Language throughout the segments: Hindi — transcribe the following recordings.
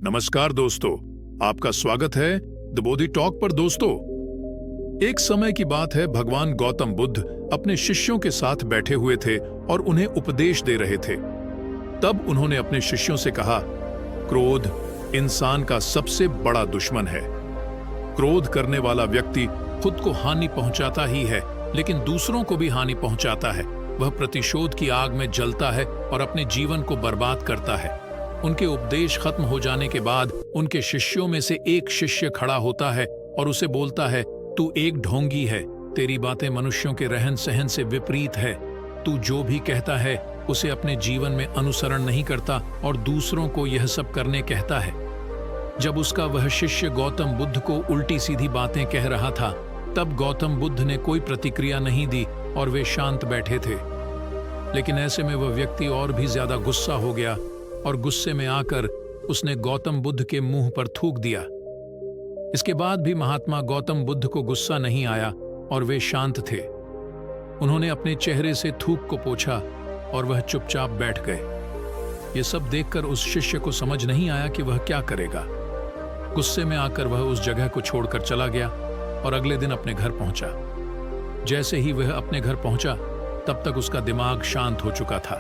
नमस्कार दोस्तों, आपका स्वागत है द बोधि टॉक पर। दोस्तों, एक समय की बात है, भगवान गौतम बुद्ध अपने शिष्यों के साथ बैठे हुए थे और उन्हें उपदेश दे रहे थे। तब उन्होंने अपने शिष्यों से कहा, क्रोध इंसान का सबसे बड़ा दुश्मन है। क्रोध करने वाला व्यक्ति खुद को हानि पहुंचाता ही है, लेकिन दूसरों को भी हानि पहुंचाता है। वह प्रतिशोध की आग में जलता है और अपने जीवन को बर्बाद करता है। उनके उपदेश खत्म हो जाने के बाद उनके शिष्यों में से एक शिष्य खड़ा होता है और उसे बोलता है, तू एक ढोंगी है, तेरी बातें मनुष्यों के रहन सहन से विपरीत है। तू जो भी कहता है उसे अपने जीवन में अनुसरण नहीं करता और दूसरों को यह सब करने कहता है। जब उसका वह शिष्य गौतम बुद्ध को उल्टी सीधी बातें कह रहा था, तब गौतम बुद्ध ने कोई प्रतिक्रिया नहीं दी और वे शांत बैठे थे। लेकिन ऐसे में वह व्यक्ति और भी ज्यादा गुस्सा हो गया और गुस्से में आकर उसने गौतम बुद्ध के मुंह पर थूक दिया। इसके बाद भी महात्मा गौतम बुद्ध को गुस्सा नहीं आया और वे शांत थे। उन्होंने अपने चेहरे से थूक को पोंछा और वह चुपचाप बैठ गए। ये सब देखकर उस शिष्य को समझ नहीं आया कि वह क्या करेगा। गुस्से में आकर वह उस जगह को छोड़कर चला गया और अगले दिन अपने घर पहुंचा। जैसे ही वह अपने घर पहुंचा, तब तक उसका दिमाग शांत हो चुका था।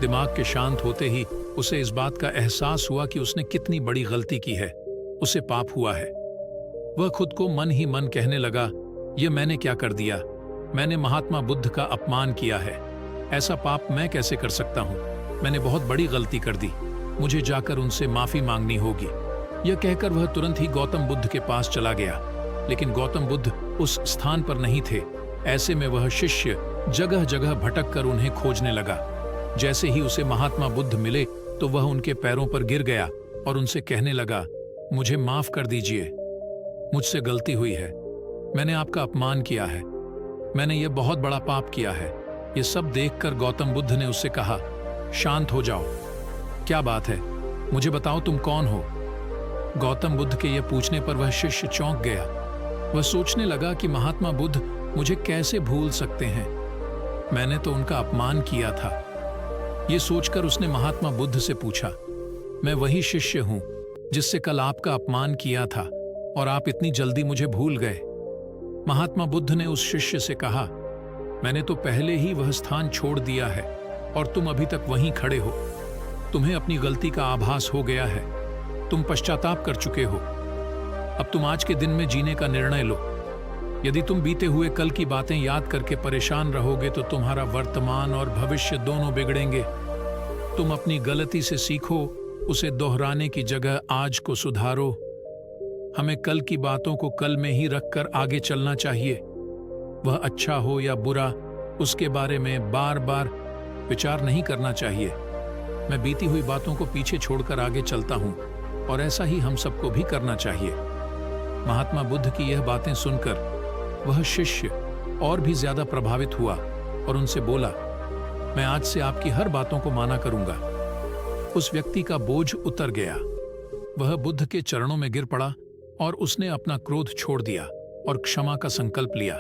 दिमाग के शांत होते ही उसे इस बात का एहसास हुआ कि उसने कितनी बड़ी गलती की है, उसे पाप हुआ है। वह खुद को मन ही मन कहने लगा, यह मैंने क्या कर दिया? मैंने महात्मा बुद्ध का अपमान किया है। ऐसा पाप मैं कैसे कर सकता हूँ? मैंने बहुत बड़ी गलती कर दी। मुझे जाकर उनसे माफी मांगनी होगी। यह कहकर वह तुरंत ही गौतम बुद्ध के पास चला गया, लेकिन गौतम बुद्ध उस स्थान पर नहीं थे। ऐसे में वह शिष्य जगह जगह भटक कर उन्हें खोजने लगा। जैसे ही उसे महात्मा बुद्ध मिले तो वह उनके पैरों पर गिर गया और उनसे कहने लगा, मुझे माफ कर दीजिए, मुझसे गलती हुई है। मैंने आपका अपमान किया है। मैंने यह बहुत बड़ा पाप किया है। ये सब देखकर गौतम बुद्ध ने उससे कहा, शांत हो जाओ। क्या बात है? मुझे बताओ, तुम कौन हो? गौतम बुद्ध के यह पूछने पर वह शिष्य चौंक गया। वह सोचने लगा कि महात्मा बुद्ध मुझे कैसे भूल सकते हैं? मैंने तो उनका अपमान किया था। ये सोचकर उसने महात्मा बुद्ध से पूछा, मैं वही शिष्य हूं जिससे कल आपका अपमान किया था और आप इतनी जल्दी मुझे भूल गए। महात्मा बुद्ध ने उस शिष्य से कहा, मैंने तो पहले ही वह स्थान छोड़ दिया है और तुम अभी तक वहीं खड़े हो। तुम्हें अपनी गलती का आभास हो गया है। तुम पश्चाताप कर चुके हो। अब तुम आज के दिन में जीने का निर्णय लो। यदि तुम बीते हुए कल की बातें याद करके परेशान रहोगे तो तुम्हारा वर्तमान और भविष्य दोनों बिगड़ेंगे। तुम अपनी गलती से सीखो, उसे दोहराने की जगह आज को सुधारो। हमें कल की बातों को कल में ही रखकर आगे चलना चाहिए। वह अच्छा हो या बुरा, उसके बारे में बार बार विचार नहीं करना चाहिए। मैं बीती हुई बातों को पीछे छोड़कर आगे चलता हूं और ऐसा ही हम सबको भी करना चाहिए। महात्मा बुद्ध की यह बातें सुनकर वह शिष्य और भी ज्यादा प्रभावित हुआ और उनसे बोला, मैं आज से आपकी हर बातों को माना करूंगा। उस व्यक्ति का बोझ उतर गया। वह बुद्ध के चरणों में गिर पड़ा और उसने अपना क्रोध छोड़ दिया और क्षमा का संकल्प लिया।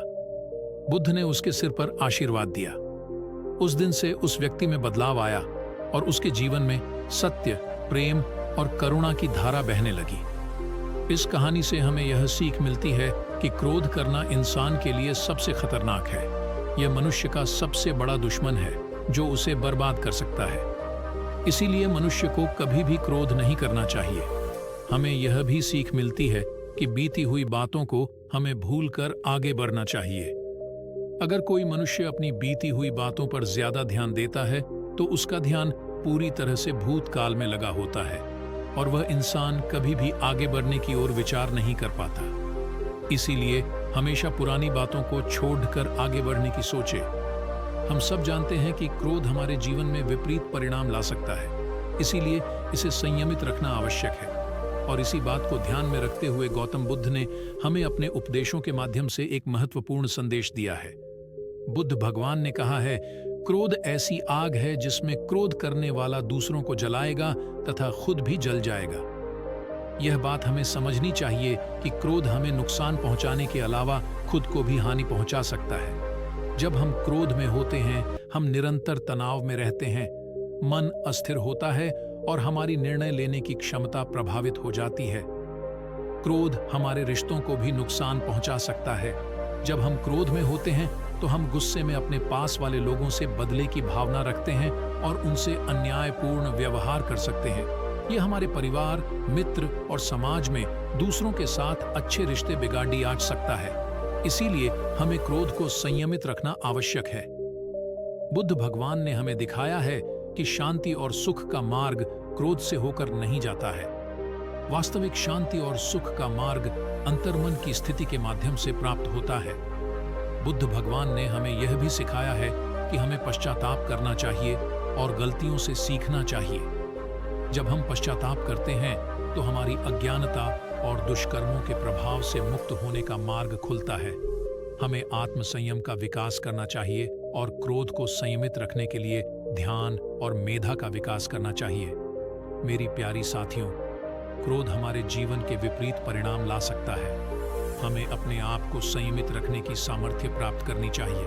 बुद्ध ने उसके सिर पर आशीर्वाद दिया। उस दिन से उस व्यक्ति में बदलाव आया और उसके जीवन में सत्य, प्रेम और करुणा की धारा बहने लगी। इस कहानी से हमें यह सीख मिलती है कि क्रोध करना इंसान के लिए सबसे खतरनाक है। यह मनुष्य का सबसे बड़ा दुश्मन है जो उसे बर्बाद कर सकता है। इसीलिए मनुष्य को कभी भी क्रोध नहीं करना चाहिए। हमें यह भी सीख मिलती है कि बीती हुई बातों को हमें भूलकर आगे बढ़ना चाहिए। अगर कोई मनुष्य अपनी बीती हुई बातों पर ज्यादा ध्यान देता है तो उसका ध्यान पूरी तरह से भूतकाल में लगा होता है और वह इंसान कभी भी आगे बढ़ने की ओर विचार नहीं कर पाता। इसीलिए हमेशा पुरानी बातों को छोड़कर आगे बढ़ने की सोचे। हम सब जानते हैं कि क्रोध हमारे जीवन में विपरीत परिणाम ला सकता है, इसीलिए इसे संयमित रखना आवश्यक है। और इसी बात को ध्यान में रखते हुए गौतम बुद्ध ने हमें अपने उपदेशों के माध्यम से एक महत्वपूर्ण संदेश दिया है। बुद्ध भगवान ने कहा है, क्रोध ऐसी आग है जिसमें क्रोध करने वाला दूसरों को जलाएगा तथा खुद भी जल जाएगा। यह बात हमें समझनी चाहिए कि क्रोध हमें नुकसान पहुंचाने के अलावा खुद को भी हानि पहुंचा सकता है। जब हम क्रोध में होते हैं, हम निरंतर तनाव में रहते हैं, मन अस्थिर होता है और हमारी निर्णय लेने की क्षमता प्रभावित हो जाती है। क्रोध हमारे रिश्तों को भी नुकसान पहुंचा सकता है। जब हम क्रोध में होते हैं तो हम गुस्से में अपने पास वाले लोगों से बदले की भावना रखते हैं और उनसे अन्यायपूर्ण व्यवहार कर सकते हैं। ये हमारे परिवार, मित्र और समाज में दूसरों के साथ अच्छे रिश्ते बिगाड़ी आ सकता है। इसीलिए हमें क्रोध को संयमित रखना आवश्यक है। बुद्ध भगवान ने हमें दिखाया है कि शांति और सुख का मार्ग क्रोध से होकर नहीं जाता है। वास्तविक शांति और सुख का मार्ग अंतर्मन की स्थिति के माध्यम से प्राप्त होता है। बुद्ध भगवान ने हमें यह भी सिखाया है कि हमें पश्चाताप करना चाहिए और गलतियों से सीखना चाहिए। जब हम पश्चाताप करते हैं तो हमारी अज्ञानता और दुष्कर्मों के प्रभाव से मुक्त होने का मार्ग खुलता है। हमें आत्मसंयम का विकास करना चाहिए और क्रोध को संयमित रखने के लिए ध्यान और मेधा का विकास करना चाहिए। मेरी प्यारी साथियों, क्रोध हमारे जीवन के विपरीत परिणाम ला सकता है। हमें अपने आप को संयमित रखने की सामर्थ्य प्राप्त करनी चाहिए।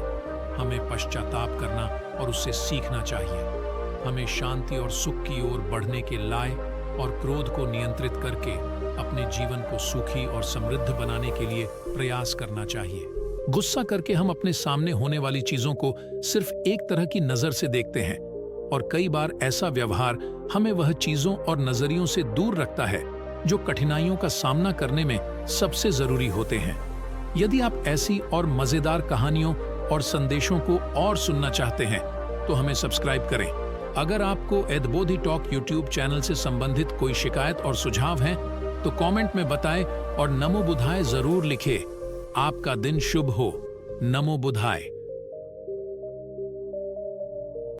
हमें पश्चाताप करना और उससे सीखना चाहिए। हमें शांति और सुख की ओर बढ़ने के लाए और क्रोध को नियंत्रित करके अपने जीवन को सुखी और समृद्ध बनाने के लिए प्रयास करना चाहिए। गुस्सा करके हम अपने सामने होने वाली चीजों को सिर्फ एक तरह की नजर से देखते हैं और कई बार ऐसा व्यवहार हमें वह चीजों और नजरियों से दूर रखता है जो कठिनाइयों का सामना करने में सबसे जरूरी होते हैं। यदि आप ऐसी और मजेदार कहानियों और संदेशों को और सुनना चाहते हैं तो हमें सब्सक्राइब करें। अगर आपको एदबोधि टॉक यूट्यूब चैनल से संबंधित कोई शिकायत और सुझाव हैं तो कमेंट में बताएं और नमो बुद्धाय जरूर लिखें। आपका दिन शुभ हो। नमो बुद्धाय।